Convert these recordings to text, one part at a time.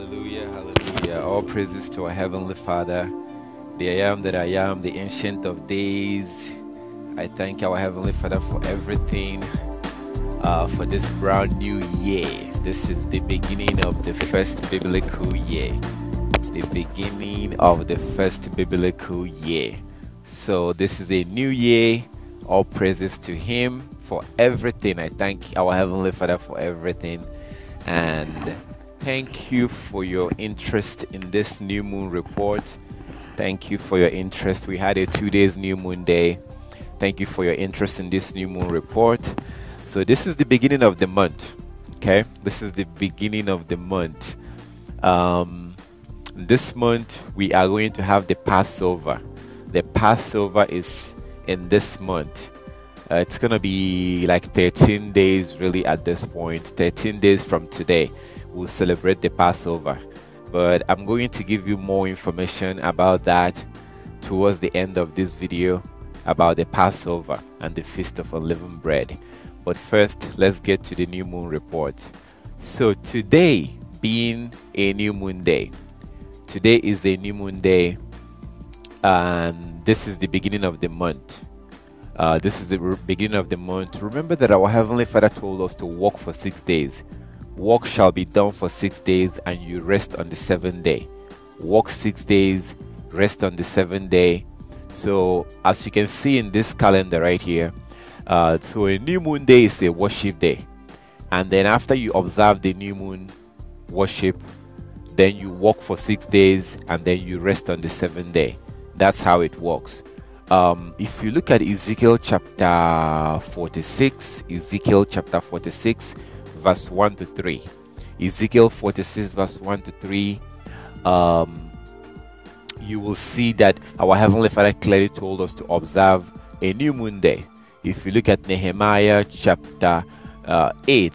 Hallelujah, hallelujah. All praises to our Heavenly Father, the I am that I am, the Ancient of Days. I thank our Heavenly Father for everything, for this brand new year. This is the beginning of the first biblical year. The beginning of the first biblical year. So this is a new year. All praises to Him for everything. I thank our Heavenly Father for everything. And thank you for your interest in this new moon report. Thank you for your interest. We had a 2 days new moon day. Thank you for your interest in this new moon report. So this is the beginning of the month. Okay, this is the beginning of the month. This month we are going to have the Passover. The Passover is in this month. It's gonna be like 13 days really at this point. 13 days from today we'll celebrate the Passover, but I'm going to give you more information about that towards the end of this video, about the Passover and the Feast of Unleavened Bread. But first, let's get to the new moon report. So today being a new moon day, today is a new moon day, and this is the beginning of the month. This is the beginning of the month. Remember that our Heavenly Father told us to walk for 6 days. Work shall be done for 6 days, and you rest on the 7th day. Work 6 days, rest on the 7th day. So as you can see in this calendar right here, so a new moon day is a worship day, and then after you observe the new moon worship, then you work for 6 days, and then you rest on the 7th day. That's how it works. If you look at Ezekiel chapter 46, Ezekiel chapter 46 verse 1 to 3, Ezekiel 46 verse 1 to 3, you will see that our Heavenly Father clearly told us to observe a new moon day. If you look at Nehemiah chapter 8,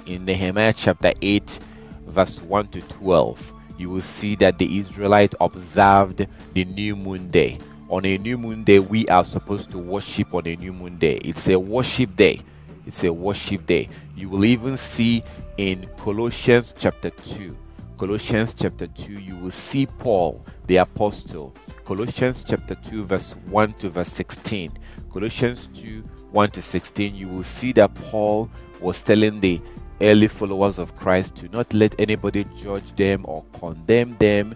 in Nehemiah chapter 8 verse 1 to 12, you will see that the Israelites observed the new moon day. On a new moon day, we are supposed to worship on a new moon day. It's a worship day. It's a worship day. You will even see in Colossians chapter 2. Colossians chapter 2, you will see Paul, the apostle. Colossians chapter 2, verse 1 to verse 16. Colossians 2, 1 to 16, you will see that Paul was telling the early followers of Christ to not let anybody judge them or condemn them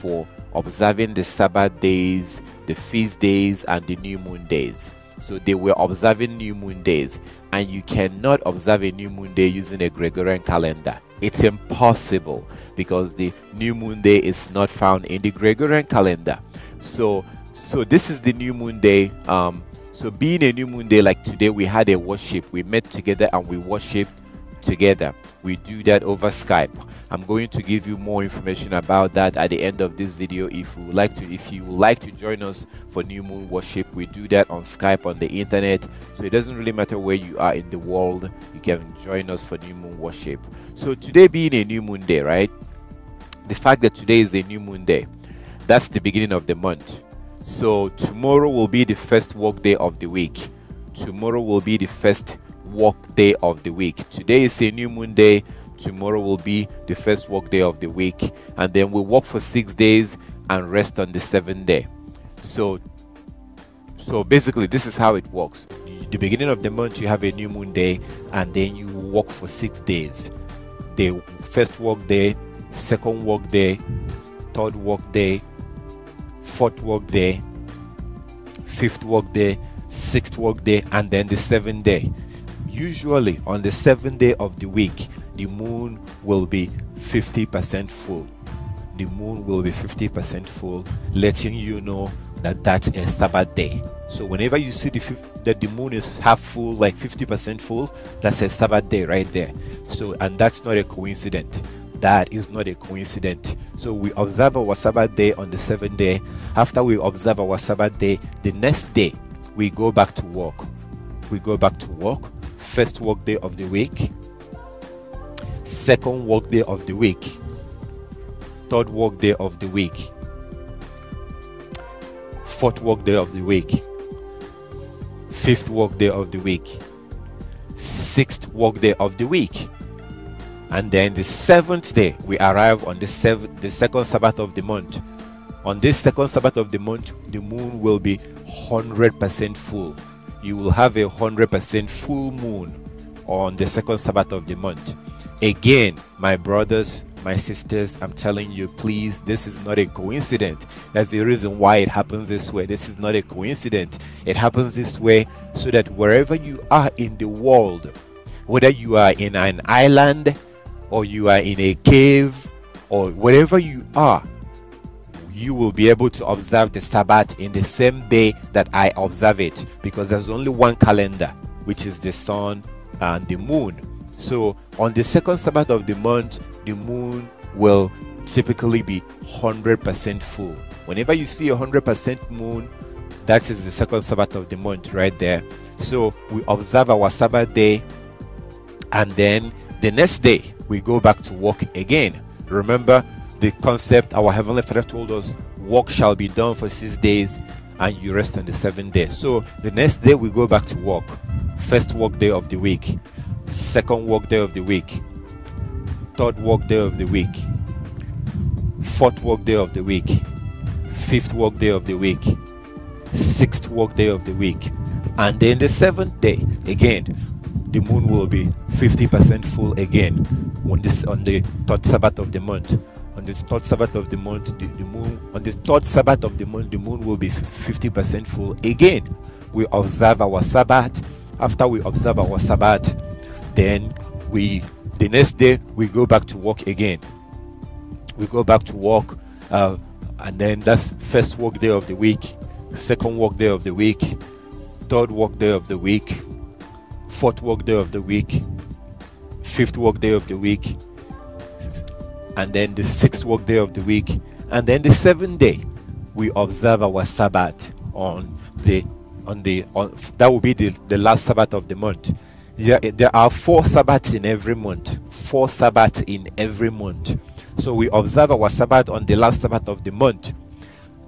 for observing the Sabbath days, the feast days, and the new moon days. So they were observing new moon days, and you cannot observe a new moon day using a Gregorian calendar. It's impossible, because the new moon day is not found in the Gregorian calendar. So this is the new moon day. So being a new moon day, like today we had a worship. We met together and we worshiped together. We do that over Skype. I'm going to give you more information about that at the end of this video. If you would like to join us for new moon worship, we do that on Skype, on the internet. So it doesn't really matter where you are in the world, you can join us for new moon worship. So today being a new moon day, right? The fact that today is a new moon day, that's the beginning of the month. So tomorrow will be the first work day of the week. Tomorrow will be the first work day of the week. Today is a new moon day. Tomorrow will be the first work day of the week, and then we'll work for 6 days and rest on the 7th day. So basically this is how it works. The beginning of the month you have a new moon day, and then you work for 6 days. The first work day, second work day, third work day, fourth work day, fifth work day, sixth work day, and then the 7th day. Usually on the 7th day of the week, the moon will be 50% full. The moon will be 50% full, letting you know that that's a Sabbath day. So whenever you see that the moon is half full, like 50% full, that's a Sabbath day right there. So, and that's not a coincidence. That is not a coincidence. So we observe our Sabbath day on the 7th day. After we observe our Sabbath day, the next day we go back to work. We go back to work. First work day of the week, second work day of the week, third work day of the week, fourth work day of the week, fifth work day of the week, sixth work day of the week, And then the 7th day, we arrive on the second Sabbath of the month. On this second Sabbath of the month, the moon will be 100% full. You will have a 100% full moon on the second Sabbath of the month. Again, my brothers, my sisters, I'm telling you, please, this is not a coincidence. That's the reason why it happens this way. This is not a coincidence. It happens this way so that wherever you are in the world, whether you are in an island or you are in a cave or wherever you are, you will be able to observe the Sabbath in the same day that I observe it, because there's only one calendar, which is the sun and the moon. So on the second Sabbath of the month, the moon will typically be 100% full. Whenever you see 100% moon, that is the second Sabbath of the month right there. So we observe our Sabbath day, and then the next day we go back to work again. Remember the concept our Heavenly Father told us, work shall be done for 6 days and you rest on the 7th day. So the next day we go back to work. First work day of the week, second work day of the week, third work day of the week, fourth work day of the week, fifth work day of the week, sixth work day of the week, and then the 7th day again the moon will be 50% full again on the third Sabbath of the month. On the third Sabbath of the month, the moon on the third Sabbath of the month, the moon will be 50% full again. We observe our Sabbath. After we observe our Sabbath, then the next day we go back to work again. We go back to work, and then that's first work day of the week, second work day of the week, third work day of the week, fourth work day of the week, fifth work day of the week, and then the sixth work day of the week, and then the 7th day we observe our Sabbath on that will be the last Sabbath of the month. There are 4 Sabbaths in every month. 4 Sabbaths in every month. So we observe our Sabbath on the last Sabbath of the month.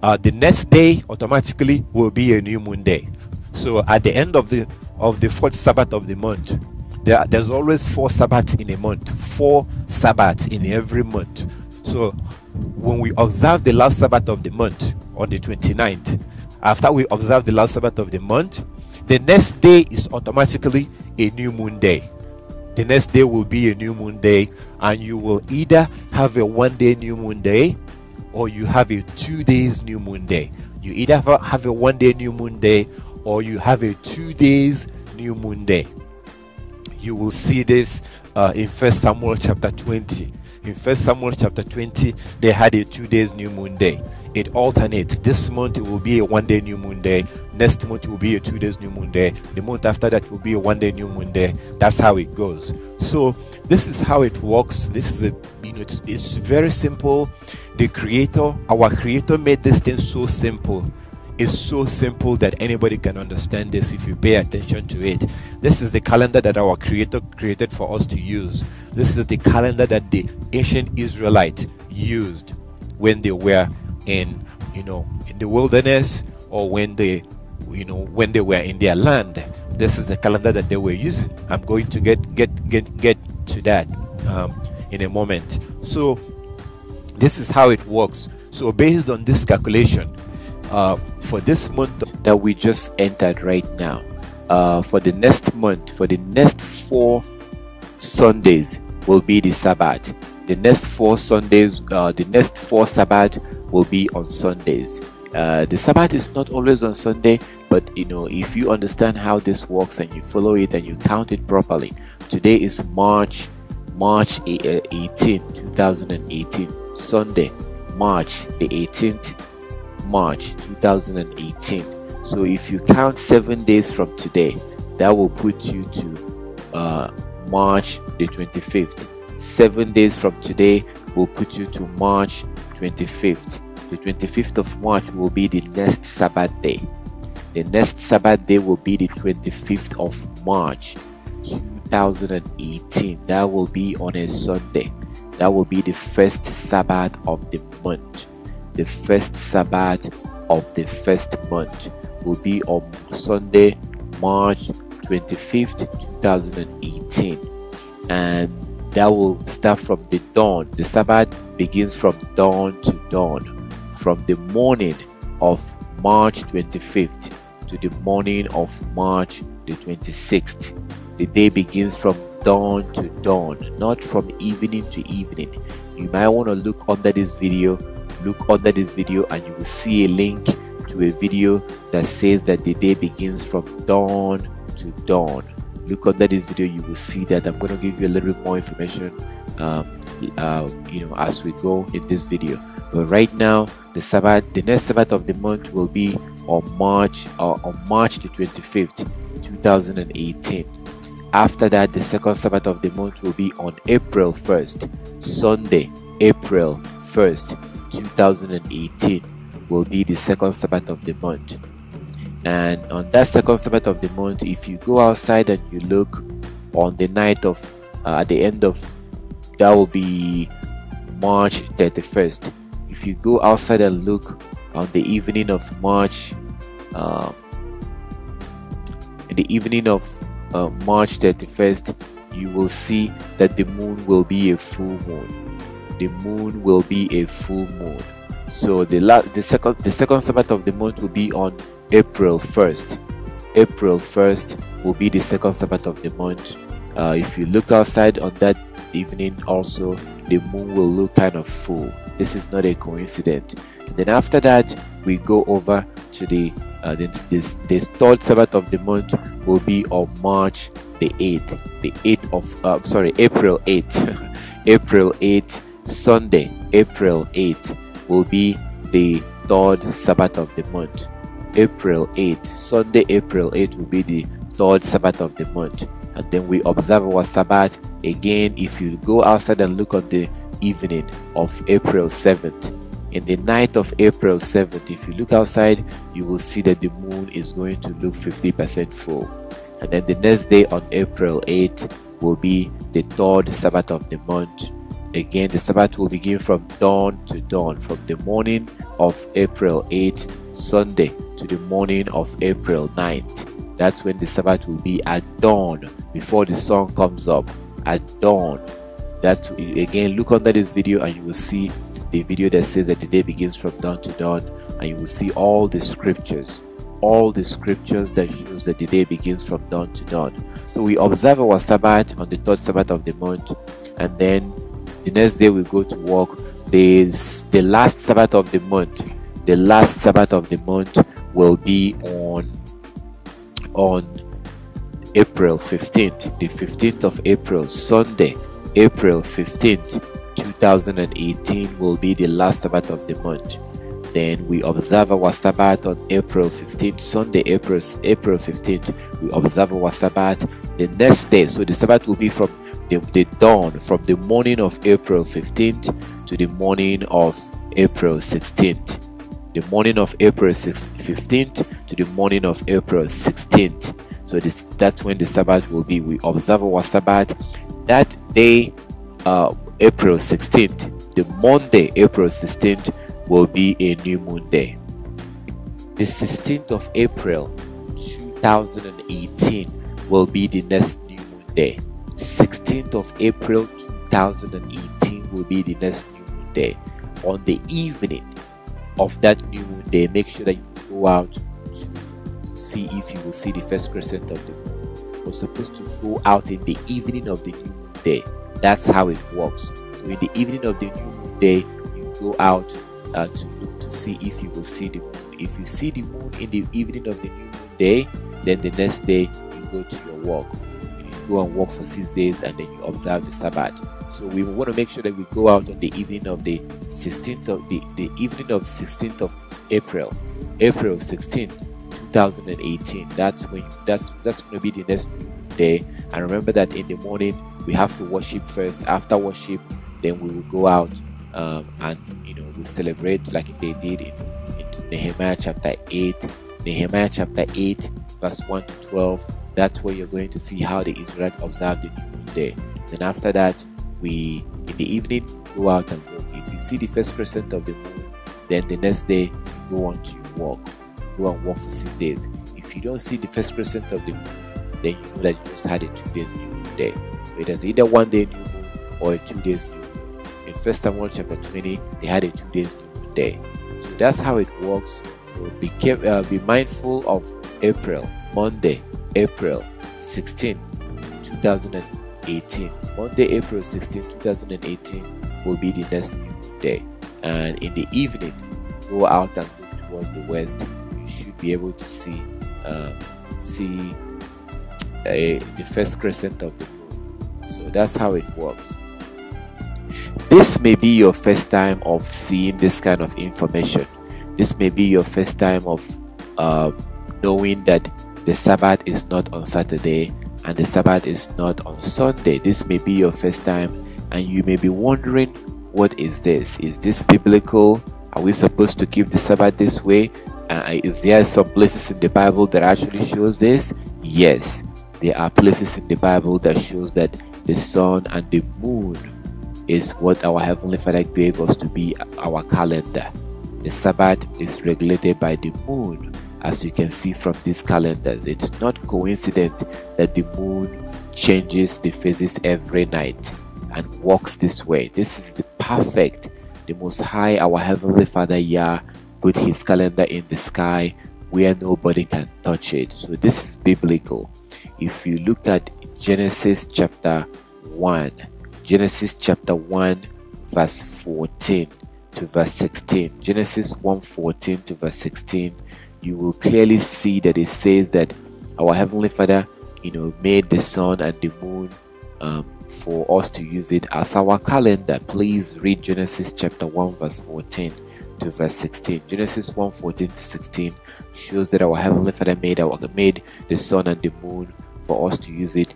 The next day automatically will be a new moon day. So at the end of the 4th Sabbath of the month, there's always 4 Sabbaths in a month. 4 Sabbaths in every month. So when we observe the last Sabbath of the month on the 29th, after we observe the last Sabbath of the month, the next day is automatically a new moon day. The next day will be a new moon day, and you will either have a 1-day new moon day or you have a 2 days new moon day. You either have a 1-day new moon day or you have a 2 days new moon day. You will see this in 1 Samuel chapter 20. In 1 Samuel chapter 20, they had a 2 days new moon day. It alternates. This month it will be a 1-day new moon day. Next month it will be a 2 days new moon day. The month after that will be a 1-day new moon day. That's how it goes. So this is how it works. This is it's very simple. Our creator made this thing so simple. It's so simple that anybody can understand this if you pay attention to it. This is the calendar that our creator created for us to use. This is the calendar that the ancient Israelites used when they were in the wilderness, or when they were in their land. This is the calendar that they were using. I'm going to get to that in a moment. So this is how it works. So based on this calculation, for this month that we just entered right now, for the next month, for the next 4 Sundays will be the Sabbath. The next 4 Sundays, the next 4 Sabbath will be on Sundays. The Sabbath is not always on Sunday, but if you understand how this works and you follow it and you count it properly, today is March 18, 2018, Sunday, March the 18th, March 2018. So if you count 7 days from today, that will put you to March the 25th. 7 days from today will put you to March 25th. The 25th of March will be the next Sabbath day. The next Sabbath day will be the 25th of March 2018. That will be on a Sunday. That will be the first Sabbath of the month. The first Sabbath of the first month will be on Sunday, March 25th, 2018. And that will start from the dawn. The Sabbath begins from dawn to dawn, from the morning of March 25th to the morning of March the 26th. The day begins from dawn to dawn, not from evening to evening. You might want to look under this video, and you will see a link to a video that says that the day begins from dawn to dawn. Look under this video, you will see that. I'm going to give you a little bit more information as we go in this video. But right now, the next Sabbath of the month will be on March the 25th, 2018. After that, the second Sabbath of the month will be on April 1st. Sunday, April 1st, 2018 will be the second Sabbath of the month. And on that second Sabbath of the month, if you go outside and you look on the night of at the end of that will be March 31st. If you go outside and look on the evening of March March 31st, you will see that the moon will be a full moon. The moon will be a full moon. So the second Sabbath of the month will be on April 1st. April 1st will be the second Sabbath of the month. If you look outside on that evening also, the moon will look kind of full. This is not a coincidence. And then after that, we go over to the third Sabbath of the month will be on March the 8th. April 8th. April 8th, Sunday, April 8th will be the third Sabbath of the month. April 8th, Sunday, April 8th will be the third Sabbath of the month. And then we observe our Sabbath again. If you go outside and look at the evening of April 7th, in the night of April 7th, if you look outside, you will see that the moon is going to look 50% full. And then the next day on April 8th will be the third Sabbath of the month. Again, the Sabbath will begin from dawn to dawn, from the morning of April 8th, Sunday, to the morning of April 9th. That's when the Sabbath will be at dawn, before the sun comes up, at dawn. That's again, look under this video and you will see the video that says that the day begins from dawn to dawn, and you will see all the scriptures that shows that the day begins from dawn to dawn. So we observe our Sabbath on the third Sabbath of the month, and then the next day we go to work. The last Sabbath of the month, will be on April 15th, the 15th of April, Sunday, April 15th, 2018 will be the last Sabbath of the month. Then we observe our Sabbath on April 15th, Sunday, April 15th. We observe our Sabbath the next day. So the Sabbath will be from the dawn, from the morning of April 15th to the morning of April 16th. The morning of April 15th to the morning of April 16th. So that's when the Sabbath will be. We observe our Sabbath that day, April 16th. The Monday, April 16th, will be a new moon day. The 16th of April 2018 will be the next new moon day. 16th of April 2018 will be the next new moon day. On the evening of that new moon day, make sure that you go out to see if you will see the first crescent of the moon. You're supposed to go out in the evening of the new moon day. That's how it works. So in the evening of the new moon day, you go out to look to see if you will see the moon. If you see the moon in the evening of the new moon day, then the next day you go to your work. You go and work for 6 days, and then you observe the Sabbath. So we want to make sure that we go out on the evening of the 16th of the evening of 16th of April, April 16th, 2018. That's when that's going to be the next new moon day. And remember that in the morning we have to worship first. After worship, then we will go out and we celebrate like they did in Nehemiah chapter 8. Nehemiah chapter 8 verse 1 to 12. That's where you're going to see how the Israelites observed the new moon day. Then after that, we in the evening go out and work. If you see the first crescent of the moon, then the next day you go on to your work. Go and work for 6 days. If you don't see the first crescent of the moon, then you know that you just had a 2 days new moon day. So it is either 1 day new moon or a 2 days new moon. In 1 Samuel chapter 20, they had a 2 days new moon day. So that's how it works. So be mindful of April, Monday, April 16, 2018. Monday, April 16, 2018 will be the next new moon day. And in the evening, go out and look towards the west. You should be able to see the first crescent of the moon. So that's how it works. This may be your first time of seeing this kind of information. This may be your first time of knowing that the Sabbath is not on Saturday and the Sabbath is not on Sunday. This may be your first time, and you may be wondering, what is this? Is this biblical? Are we supposed to keep the Sabbath this way? Is there some places in the Bible that actually shows this? Yes, there are places in the Bible that shows that the sun and the moon is what our Heavenly Father gave us to be our calendar. The Sabbath is regulated by the moon, as you can see from these calendars. It's not coincident that the moon changes the phases every night and walks this way. This is the perfect, the Most High, our Heavenly Father Yah, put his calendar in the sky where nobody can touch it. So this is biblical. If you look at Genesis chapter 1, Genesis chapter 1 verse 14 to verse 16, Genesis 1:14 to verse 16, you will clearly see that it says that our Heavenly Father, made the sun and the moon for us to use it as our calendar. Please read Genesis chapter 1 verse 14 to verse 16. Genesis 1:14 to 16 shows that our Heavenly Father made the sun and the moon for us to use it,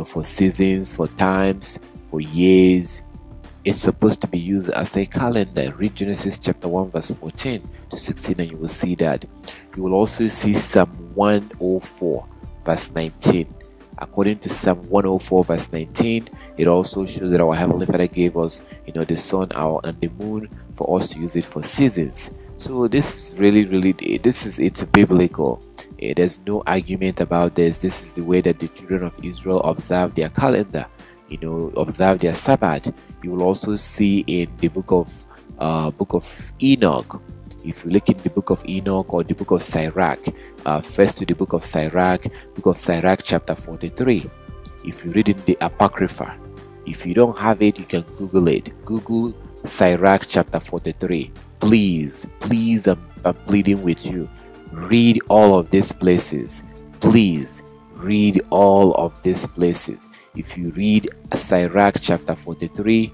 for seasons, for times, for years. It's supposed to be used as a calendar. Read Genesis chapter 1 verse 14 to 16 and you will see that. You will also see Psalm 104 verse 19. According to Psalm 104 verse 19, it also shows that our Heavenly Father gave us, the sun and the moon for us to use it for seasons. So this is really, it's biblical. There's no argument about this. This is the way that the children of Israel observe their calendar, observe their Sabbath. You will also see in the book of Enoch. If you look in the book of Enoch or the book of Sirach, first to the book of Sirach chapter 43. If you read in the Apocrypha, if you don't have it, you can Google it. Google Sirach chapter 43. Please, I'm pleading with you. Read all of these places. Please read all of these places. If you read Sirach chapter 43,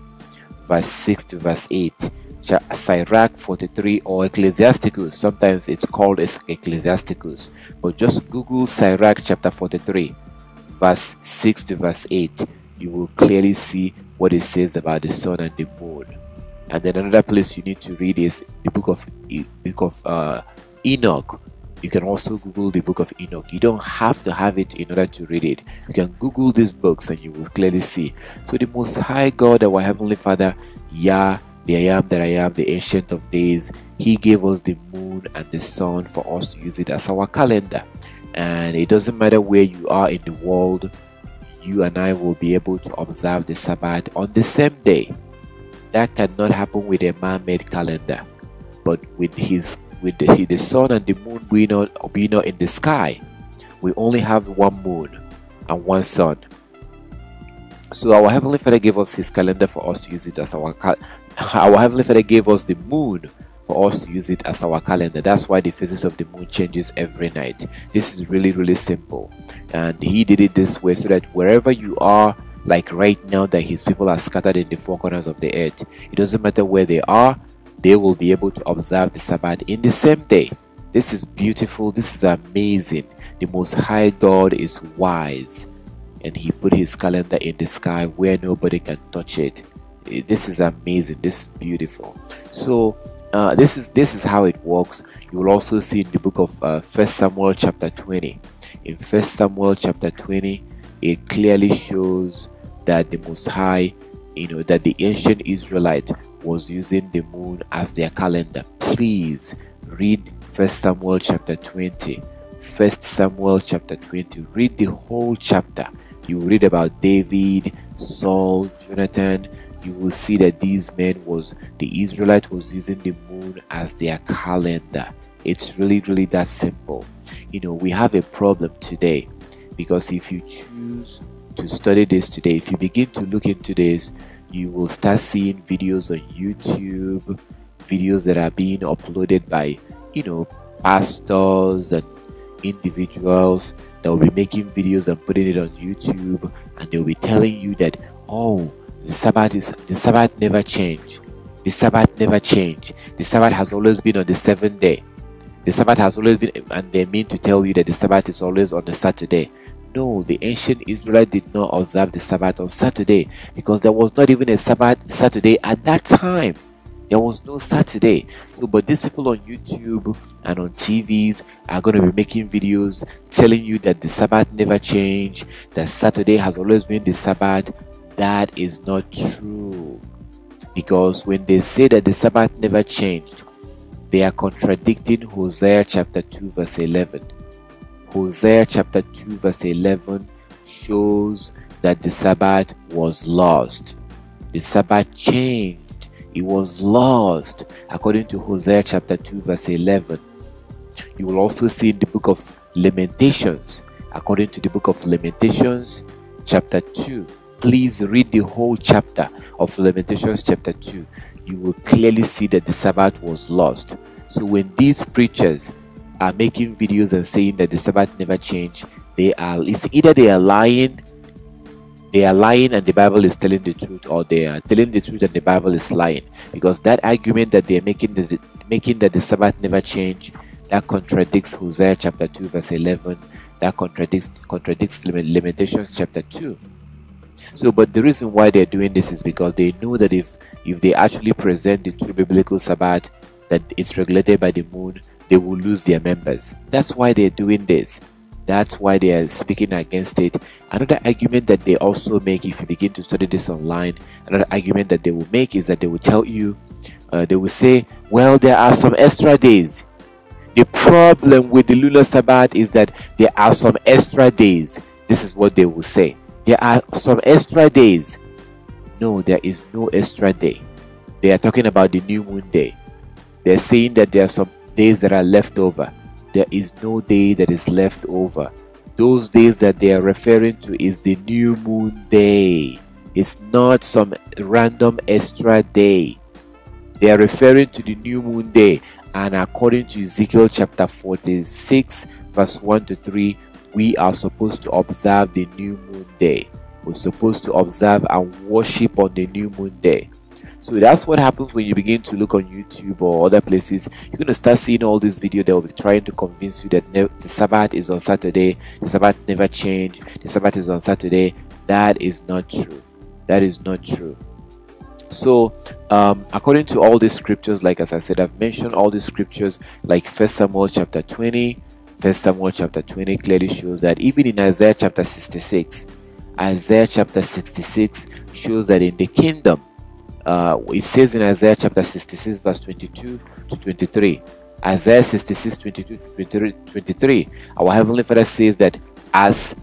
verse 6 to verse 8, Sirach 43 or Ecclesiasticus, sometimes it's called Ecclesiasticus, but just Google Sirach chapter 43, verse 6 to verse 8. You will clearly see what it says about the sun and the moon. And then another place you need to read is the book of Enoch. You can also Google the book of Enoch. You don't have to have it in order to read it. You can Google these books and you will clearly see. So the Most High God, our Heavenly Father, Yah, the I Am that I Am, the Ancient of Days, He gave us the moon and the sun for us to use it as our calendar. And it doesn't matter where you are in the world, you and I will be able to observe the Sabbath on the same day. That cannot happen with a man-made calendar. But with the sun and the moon being not in the sky, we only have one moon and one sun. So our Heavenly Father gave us His calendar for us to use it as our Heavenly Father gave us the moon for us to use it as our calendar. That's why the phases of the moon changes every night. This is really simple, and He did it this way so that wherever you are, like right now that His people are scattered in the four corners of the earth, it doesn't matter where they are, they will be able to observe the Sabbath in the same day. This is beautiful. This is amazing. The Most High God is wise, and He put His calendar in the sky where nobody can touch it. This is amazing. This is beautiful. So this is how it works. You will also see in the book of 1 Samuel chapter 20. In 1 Samuel chapter 20, it clearly shows that the Most High, that the ancient Israelite was using the moon as their calendar. Please read 1 Samuel chapter 20. 1 Samuel chapter 20. Read the whole chapter. You read about David, Saul, Jonathan, you will see that the Israelite was using the moon as their calendar. It's really that simple. We have a problem today, because if you choose to study this today, if you begin to look into this, you will start seeing videos on YouTube, videos that are being uploaded by pastors and individuals that will be making videos and putting it on YouTube, and they'll be telling you that, oh, the Sabbath never changed. The Sabbath never changed. The Sabbath has always been on the seventh day. The Sabbath has always been, and they mean to tell you that the Sabbath is always on the Saturday. No, the ancient Israelite did not observe the Sabbath on Saturday, because there was not even a Saturday at that time. There was no Saturday. So, but these people on YouTube and on TVs are going to be making videos telling you that the Sabbath never changed, that Saturday has always been the Sabbath. That is not true. Because when they say that the Sabbath never changed, they are contradicting Hosea chapter 2 verse 11. Hosea chapter 2 verse 11 shows that the Sabbath was lost. The Sabbath changed. It was lost, according to Hosea chapter 2 verse 11. You will also see in the book of Lamentations, according to the book of Lamentations chapter 2. Please read the whole chapter of Lamentations chapter 2. You will clearly see that the Sabbath was lost. So when these preachers are making videos and saying that the Sabbath never changed, it's either they are lying and the Bible is telling the truth, or they are telling the truth and the Bible is lying. Because that argument that they are making that the Sabbath never changed, that contradicts Hosea chapter 2 verse 11. That contradicts Lamentations chapter 2. So, but the reason why they're doing this is because they know that if they actually present the true biblical Sabbath that it's regulated by the moon, they will lose their members. That's why they're doing this. That's why they are speaking against it. Another argument that they also make, if you begin to study this online, another argument that they will make is that they will tell you, they will say, well, there are some extra days. The problem with the lunar Sabbath is that there are some extra days. This is what they will say. There are some extra days. No, there is no extra day. They are talking about the new moon day. They're saying that there are some days that are left over. There is no day that is left over. Those days that they are referring to is the new moon day. It's not some random extra day. They are referring to the new moon day. And according to Ezekiel chapter 46 verse 1 to 3, we are supposed to observe the new moon day. We're supposed to observe and worship on the new moon day. So that's what happens when you begin to look on YouTube or other places. You're going to start seeing all these videos that will be trying to convince you that the Sabbath is on Saturday, the Sabbath never changed, the Sabbath is on Saturday. That is not true. That is not true. So according to all these scriptures, like as I said, I've mentioned all these scriptures, like 1 Samuel chapter 20. 1 Samuel chapter 20 clearly shows that. Even in Isaiah chapter 66, Isaiah chapter 66 shows that in the kingdom, it says in Isaiah chapter 66 verse 22 to 23, Isaiah 66 22 to 23, our Heavenly Father says that as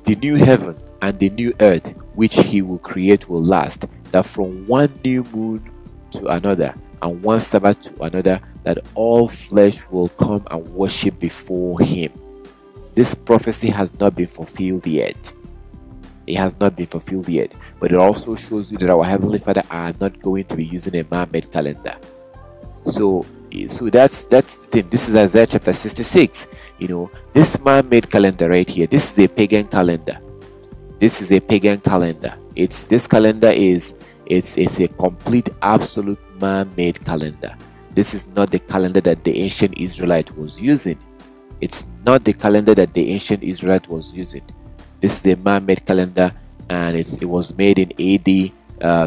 the new heaven and the new earth which He will create will last, that from one new moon to another and one Sabbath to another, that all flesh will come and worship before Him. This prophecy has not been fulfilled yet. It has not been fulfilled yet, but it also shows you that our Heavenly Father are not going to be using a man-made calendar. So that's the thing. This is Isaiah chapter 66. This man-made calendar right here, this is a pagan calendar. This is a pagan calendar. This calendar is a complete, absolute man-made calendar. This is not the calendar that the ancient Israelite was using. It's not the calendar that the ancient Israelite was using. This is a man-made calendar, and it was made in AD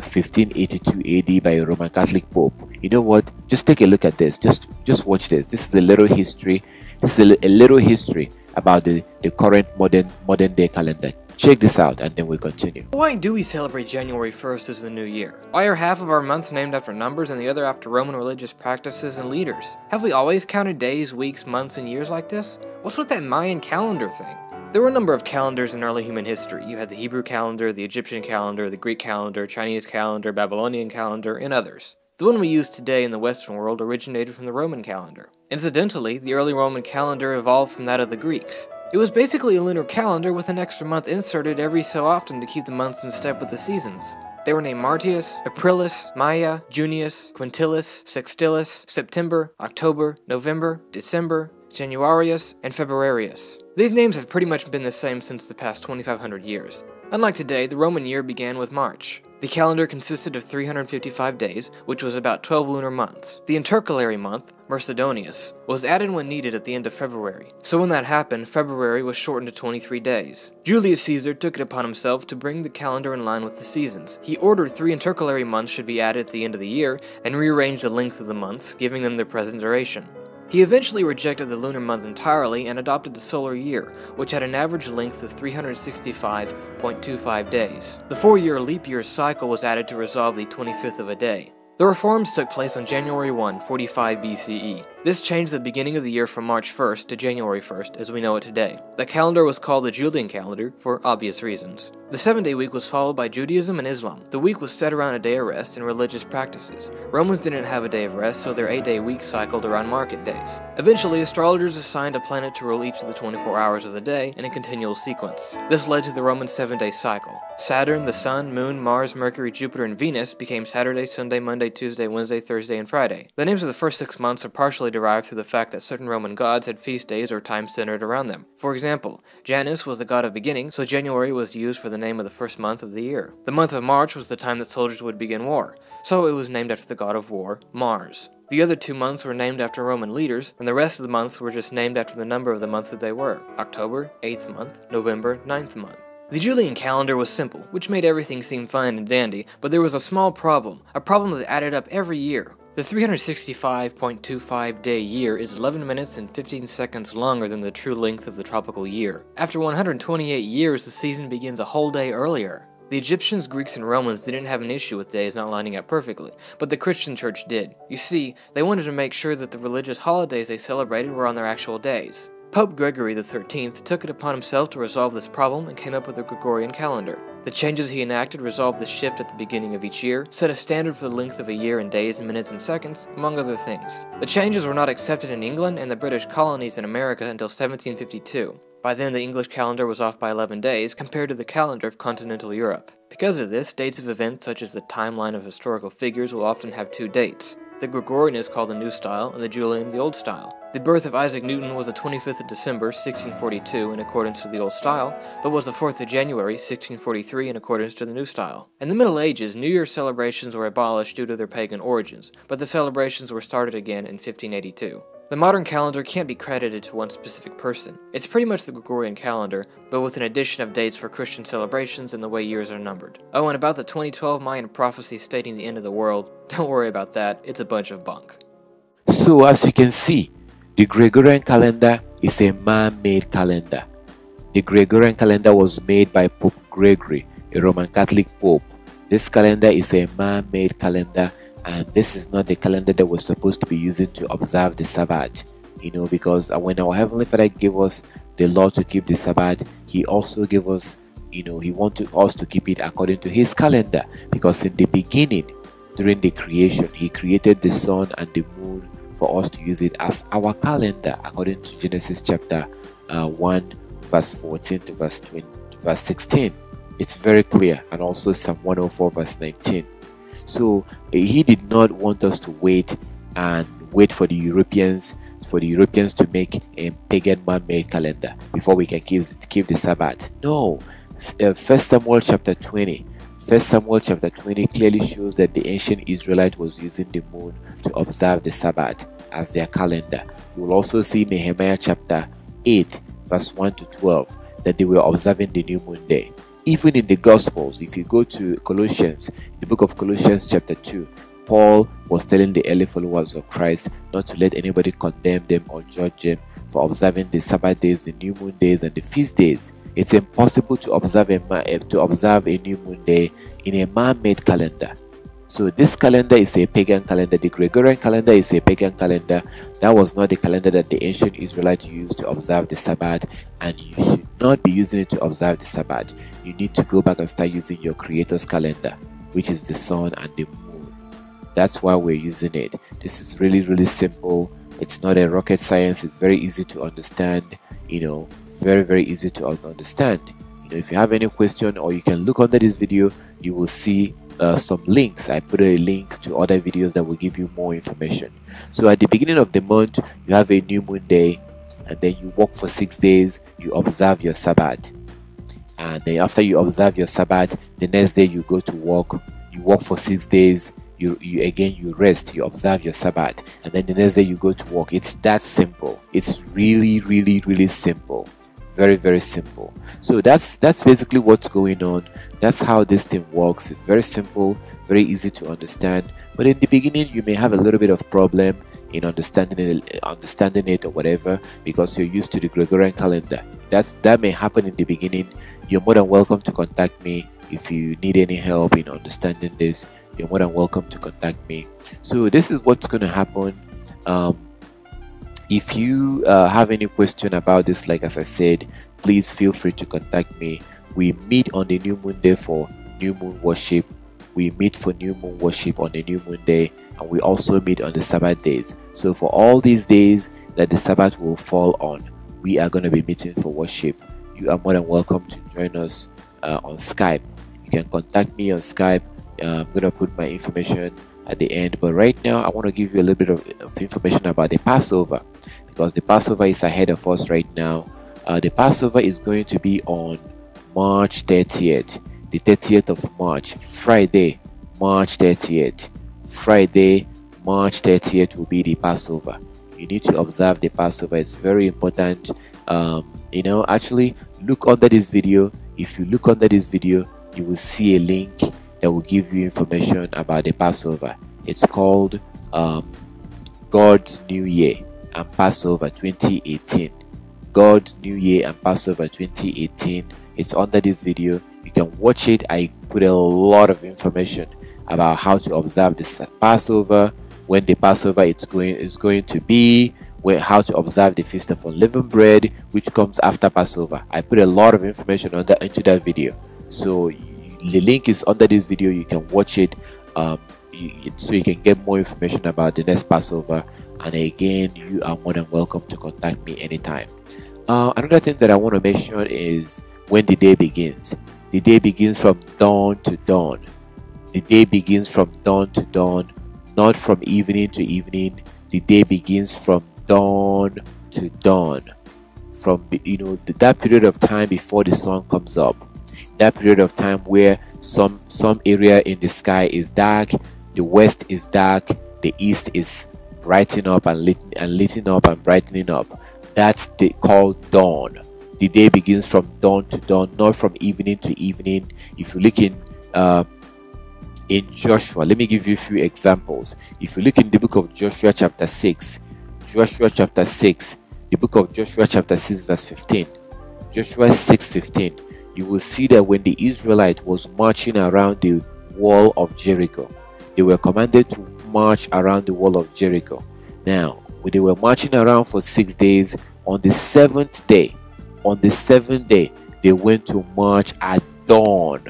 1582 AD by a Roman Catholic Pope. You know what? Just take a look at this. Just watch this. This is a little history. This is a little history about the current modern day calendar. Check this out, and then we'll continue. Why do we celebrate January 1st as the new year? Why are half of our months named after numbers and the other after Roman religious practices and leaders? Have we always counted days, weeks, months, and years like this? What's with that Mayan calendar thing? There were a number of calendars in early human history. You had the Hebrew calendar, the Egyptian calendar, the Greek calendar, Chinese calendar, Babylonian calendar, and others. The one we use today in the Western world originated from the Roman calendar. Incidentally, the early Roman calendar evolved from that of the Greeks. It was basically a lunar calendar with an extra month inserted every so often to keep the months in step with the seasons. They were named Martius, Aprilis, Maia, Junius, Quintilis, Sextilis, September, October, November, December, Januarius, and Februarius. These names have pretty much been the same since the past 2,500 years. Unlike today, the Roman year began with March. The calendar consisted of 355 days, which was about 12 lunar months. The intercalary month, Mercedonius, was added when needed at the end of February. So when that happened, February was shortened to 23 days. Julius Caesar took it upon himself to bring the calendar in line with the seasons. He ordered 3 intercalary months should be added at the end of the year, and rearranged the length of the months, giving them their present duration. He eventually rejected the lunar month entirely and adopted the solar year, which had an average length of 365.25 days. The 4-year leap year cycle was added to resolve the 25th of a day. The reforms took place on January 1, 45 BCE. This changed the beginning of the year from March 1st to January 1st as we know it today. The calendar was called the Julian calendar for obvious reasons. The 7-day week was followed by Judaism and Islam. The week was set around a day of rest and religious practices. Romans didn't have a day of rest, so their 8-day week cycled around market days. Eventually, astrologers assigned a planet to rule each of the 24 hours of the day in a continual sequence. This led to the Roman 7-day cycle. Saturn, the Sun, Moon, Mars, Mercury, Jupiter, and Venus became Saturday, Sunday, Monday, Tuesday, Wednesday, Thursday, and Friday. The names of the first 6 months are partially derived through the fact that certain Roman gods had feast days or times centered around them. For example, Janus was the god of beginning, so January was used for the name of the first month of the year. The month of March was the time that soldiers would begin war, so it was named after the god of war, Mars. The other 2 months were named after Roman leaders, and the rest of the months were just named after the number of the month that they were. October, 8th month, November, 9th month. The Julian calendar was simple, which made everything seem fine and dandy, but there was a small problem, a problem that added up every year. The 365.25 day year is 11 minutes and 15 seconds longer than the true length of the tropical year. After 128 years, the season begins a whole day earlier. The Egyptians, Greeks, and Romans didn't have an issue with days not lining up perfectly, but the Christian church did. You see, they wanted to make sure that the religious holidays they celebrated were on their actual days. Pope Gregory XIII took it upon himself to resolve this problem and came up with the Gregorian calendar. The changes he enacted resolved the shift at the beginning of each year, set a standard for the length of a year in days, minutes, and seconds, among other things. The changes were not accepted in England and the British colonies in America until 1752. By then, the English calendar was off by 11 days compared to the calendar of continental Europe. Because of this, dates of events such as the timeline of historical figures will often have 2 dates. The Gregorian is called the New Style, and the Julian the Old Style. The birth of Isaac Newton was the 25th of December, 1642, in accordance to the Old Style, but was the 4th of January, 1643, in accordance to the New Style. In the Middle Ages, New Year celebrations were abolished due to their pagan origins, but the celebrations were started again in 1582. The modern calendar can't be credited to one specific person. It's pretty much the Gregorian calendar, but with an addition of dates for Christian celebrations and the way years are numbered. Oh, and about the 2012 Mayan prophecy stating the end of the world, don't worry about that, it's a bunch of bunk. So as you can see, the Gregorian calendar is a man-made calendar. The Gregorian calendar was made by Pope Gregory, a Roman Catholic Pope. This calendar is a man-made calendar, and this is not the calendar that we're supposed to be using to observe the Sabbath. Because when our Heavenly Father gave us the law to keep the Sabbath, He also gave us, He wanted us to keep it according to His calendar. Because in the beginning, during the creation, He created the sun and the moon for us to use it as our calendar, according to Genesis chapter 1, verse 14 to verse 16. It's very clear, and also Psalm 104, verse 19. So He did not want us to wait for the Europeans to make a pagan man-made calendar before we can keep the Sabbath. No. 1 Samuel chapter 20 clearly shows that the ancient Israelite was using the moon to observe the Sabbath as their calendar. You will also see Nehemiah chapter 8 verse 1 to 12 that they were observing the new moon day. Even in the Gospels, if you go to Colossians, the book of Colossians chapter 2, Paul was telling the early followers of Christ not to let anybody condemn them or judge them for observing the Sabbath days, the new moon days, and the feast days. It's impossible to observe a new moon day in a man-made calendar. So this calendar is a pagan calendar. The Gregorian calendar is a pagan calendar. That was not the calendar that the ancient Israelites used to observe the Sabbath, and you should not be using it to observe the Sabbath. You need to go back and start using your Creator's calendar, which is the sun and the moon. That's why we're using it. This is really, really simple. It's not a rocket science. It's very easy to understand. Very, very easy to understand. If you have any question, or you can look under this video, you will see some links. I put a link to other videos that will give you more information. So at the beginning of the month, you have a new moon day, and then you work for 6 days. You observe your Sabbath, and then after you observe your Sabbath, the next day you go to work. You work for 6 days. You rest. You observe your Sabbath, and then the next day you go to work. It's that simple. It's really, really, really simple. Very, very simple. So that's basically what's going on. That's how this thing works. It's very simple, very easy to understand. But in the beginning, you may have a little bit of problem in understanding it or whatever, because you're used to the Gregorian calendar. That may happen in the beginning. You're more than welcome to contact me if you need any help in understanding this. You're more than welcome to contact me. So this is what's going to happen. If you have any question about this, like as I said, please feel free to contact me. We meet on the new moon day for new moon worship. We meet for new moon worship on the new moon day, and we also meet on the Sabbath days. So for all these days that the Sabbath will fall on, we are going to be meeting for worship. You are more than welcome to join us on Skype. You can contact me on Skype. I'm going to put my information at the end, but right now I want to give you a little bit of information about the Passover, because the Passover is ahead of us right now. The Passover is going to be on March 30th, the 30th of March, Friday, March 30th. Friday, March 30th will be the Passover. You need to observe the Passover. It's very important. Actually look under this video. If you look under this video, you will see a link that will give you information about the Passover. It's called God's New Year and Passover 2018. God's New Year and Passover 2018. It's under this video. You can watch it. I put a lot of information about how to observe the Passover, when the Passover is going to be, how to observe the Feast of Unleavened Bread, which comes after Passover. I put a lot of information into that video. So the link is under this video. You can watch it so you can get more information about the next Passover. And again, you are more than welcome to contact me anytime. Another thing that I want to mention is when the day begins. The day begins from dawn to dawn. The day begins from dawn to dawn, not from evening to evening. The day begins from dawn to dawn. From that period of time before the sun comes up. That period of time where some area in the sky is dark, the west is dark, the east is brightening up and lighting up and brightening up. That's called dawn. The day begins from dawn to dawn, not from evening to evening. If you look in Joshua, let me give you a few examples. If you look in the book of Joshua chapter 6, the book of Joshua chapter 6 verse 15, Joshua 6:15, you will see that when the Israelite was marching around the wall of Jericho, they were commanded to march around the wall of Jericho. Now, when they were marching around for 6 days, on the seventh day, they went to march at dawn,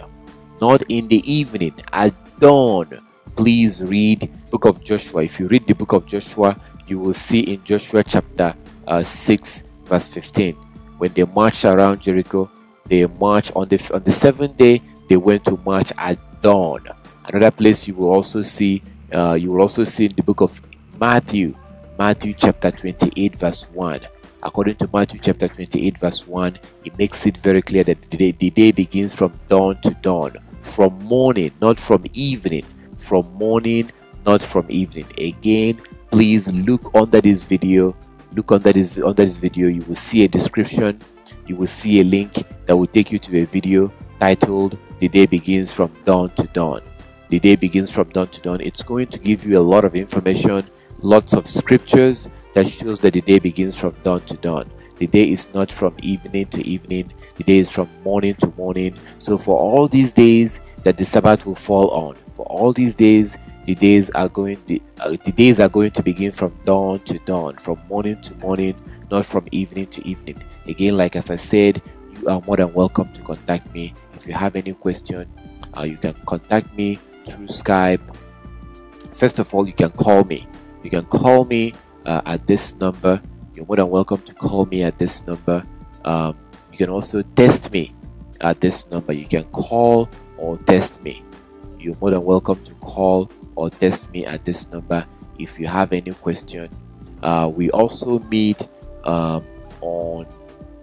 not in the evening, at dawn. Please read book of Joshua. If you read the book of Joshua, you will see in Joshua chapter 6 verse 15, when they marched around Jericho, they marched on the seventh day. They went to march at dawn. Another place you will also see in the book of Matthew chapter 28 verse 1. According to Matthew chapter 28 verse 1, it makes it very clear that the day begins from dawn to dawn, from morning, not from evening, from morning, not from evening. Again, please look under this video. You will see a description. You will see a link that will take you to a video titled "The Day Begins from Dawn to Dawn." The day begins from dawn to dawn. It's going to give you a lot of information, lots of scriptures that shows that the day begins from dawn to dawn. The day is not from evening to evening. The day is from morning to morning. So for all these days that the Sabbath will fall on, for all these days The days are going to begin from dawn to dawn, from morning to morning, not from evening to evening. Again, like as I said, you are more than welcome to contact me. If you have any question, you can contact me through Skype. First of all, you can call me. You can call me at this number. You're more than welcome to call me at this number. You can also text me at this number. You can call or text me. You're more than welcome to call or text me at this number if you have any question. We also meet on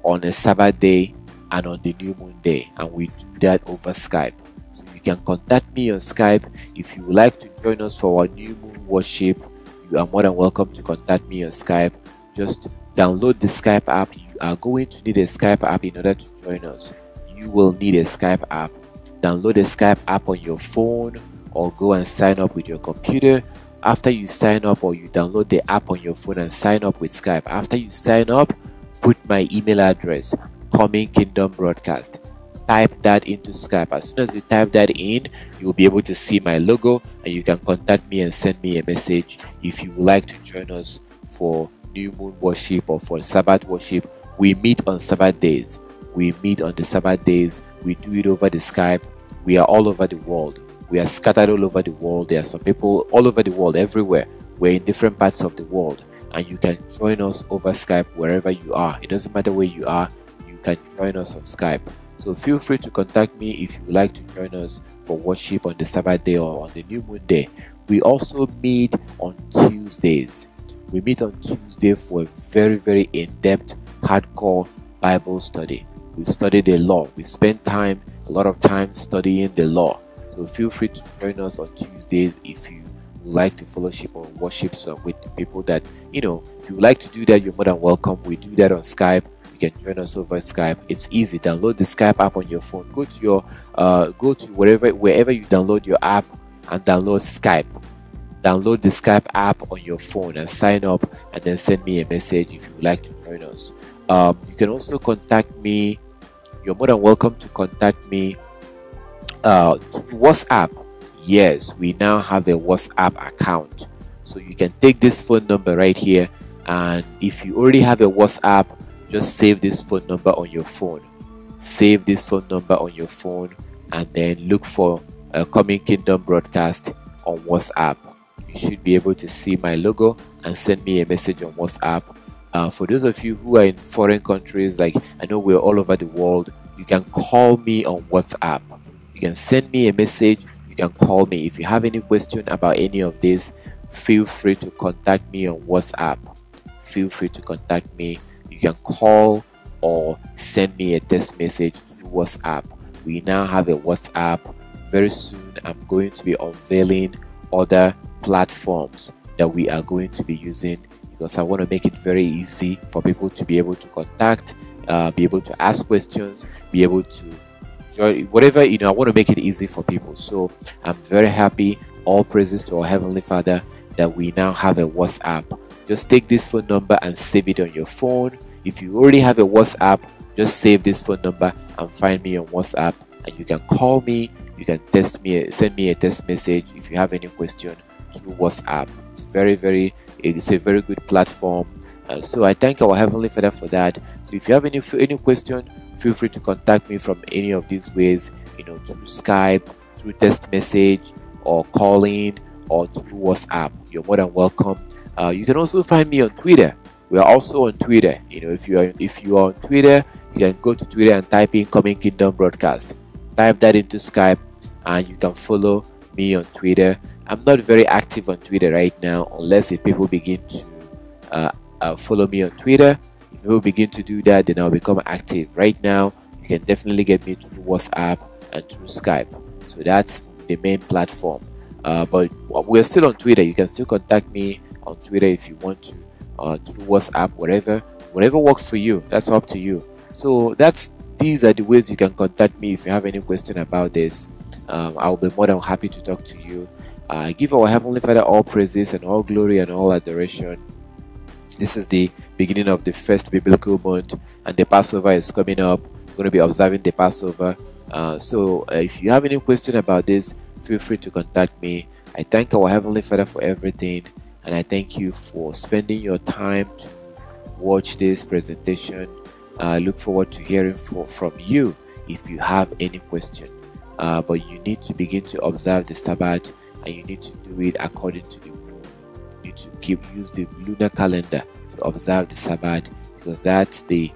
a Sabbath day and on the new moon day, and we do that over Skype. So you can contact me on Skype. If you would like to join us for our new moon worship, you are more than welcome to contact me on Skype. Just download the Skype app. You are going to need a Skype app in order to join us. You will need a Skype app. Download the Skype app on your phone or go and sign up with your computer. After you sign up, or you download the app on your phone and sign up with Skype. After you sign up, put my email address, Coming Kingdom Broadcast. Type that into Skype. As soon as you type that in, you will be able to see my logo, and you can contact me and send me a message if you would like to join us for new moon worship or for Sabbath worship. We meet on Sabbath days. We meet on the Sabbath days. We do it over the Skype. We are all over the world. We are scattered all over the world. There are some people all over the world, everywhere. We're in different parts of the world, and you can join us over Skype wherever you are. It doesn't matter where you are, you can join us on Skype. So feel free to contact me if you would like to join us for worship on the Sabbath day or on the new moon day. We also meet on Tuesdays. We meet on Tuesday for a very, very in-depth, hardcore Bible study. We study the law. We spend a lot of time studying the law. So feel free to join us on Tuesdays if you would like to fellowship or worship with people that, if you would like to do that, you're more than welcome. We do that on Skype. You can join us over Skype. It's easy. Download the Skype app on your phone. Go to wherever you download your app and download Skype. Download the Skype app on your phone and sign up, and then send me a message if you would like to join us. You can also contact me. You're more than welcome to contact me through WhatsApp. Yes, we now have a WhatsApp account. So you can take this phone number right here, and if you already have a WhatsApp, just save this phone number on your phone. Save this phone number on your phone, and then look for Coming Kingdom Broadcast on WhatsApp. You should be able to see my logo and send me a message on WhatsApp. For those of you who are in foreign countries, like I know we're all over the world, you can call me on WhatsApp. You can send me a message. You can call me. If you have any question about any of this, feel free to contact me on WhatsApp. Feel free to contact me. You can call or send me a text message through WhatsApp. We now have a WhatsApp. Very soon, I'm going to be unveiling other platforms that we are going to be using, because I want to make it very easy for people to be able to contact, be able to ask questions, be able to join whatever. I want to make it easy for people. So I'm very happy. All praises to our Heavenly Father that we now have a WhatsApp. Just take this phone number and save it on your phone. If you already have a WhatsApp, just save this phone number and find me on WhatsApp, and you can call me. You can send me a text message if you have any question through WhatsApp. It's a very good platform. So I thank our Heavenly Father for that. So if you have any question, feel free to contact me from any of these ways, through Skype, through text message, or calling, or through WhatsApp. You're more than welcome. You can also find me on Twitter. We are also on Twitter. If you are on Twitter, you can go to Twitter and type in Coming Kingdom Broadcast. Type that into Skype, and you can follow me on Twitter. I'm not very active on Twitter right now, unless if people begin to follow me on Twitter. If people begin to do that, then I'll become active. Right now, you can definitely get me through WhatsApp and through Skype. So that's the main platform. But we're still on Twitter. You can still contact me on Twitter if you want to, through WhatsApp, whatever works for you. That's up to you. So these are the ways you can contact me if you have any question about this. I'll be more than happy to talk to you. Give our Heavenly Father all praises and all glory and all adoration. This is the beginning of the first biblical month, and the Passover is coming up. We're going to be observing the Passover. So if you have any question about this, feel free to contact me. I thank our Heavenly Father for everything, and I thank you for spending your time to watch this presentation. I look forward to hearing from you if you have any question. But you need to begin to observe the Sabbath, and you need to do it according to the moon. You need to use the lunar calendar to observe the Sabbath, because that's the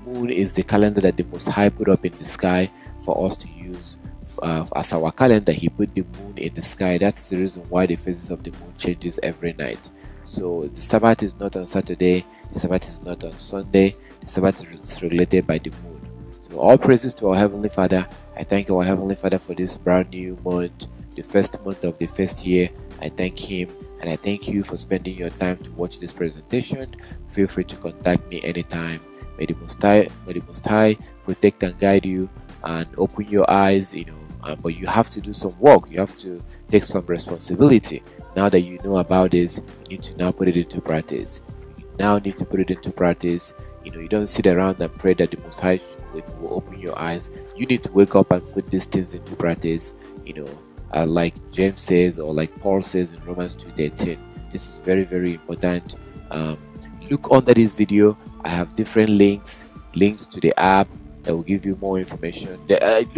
moon is the calendar that the Most High put up in the sky for us to use as our calendar. He put the moon in the sky. That's the reason why the phases of the moon changes every night. So the Sabbath is not on Saturday, the Sabbath is not on Sunday, the Sabbath is regulated by the moon. So all praises to our Heavenly Father. I thank our Heavenly Father for this brand new month, the first month of the first year. I thank Him, and I thank you for spending your time to watch this presentation. Feel free to contact me anytime. May the Most High protect and guide you and open your eyes, but you have to do some work. You have to take some responsibility. Now that you know about this, you need to now put it into practice. You now need to put it into practice. You don't sit around and pray that the Most High will open your eyes. You need to wake up and put these things into practice. Like James says, or like Paul says in Romans 2:13. This is very, very important. Look under this video. I have different links to the app that will give you more information.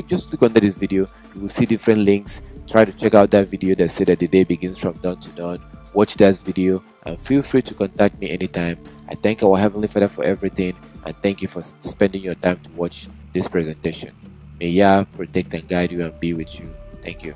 Just look under this video. You will see different links. Try to check out that video that said that the day begins from dawn to dawn. Watch that video, and feel free to contact me anytime. I thank our Heavenly Father for everything, and thank you for spending your time to watch this presentation. May Yah protect and guide you and be with you. Thank you.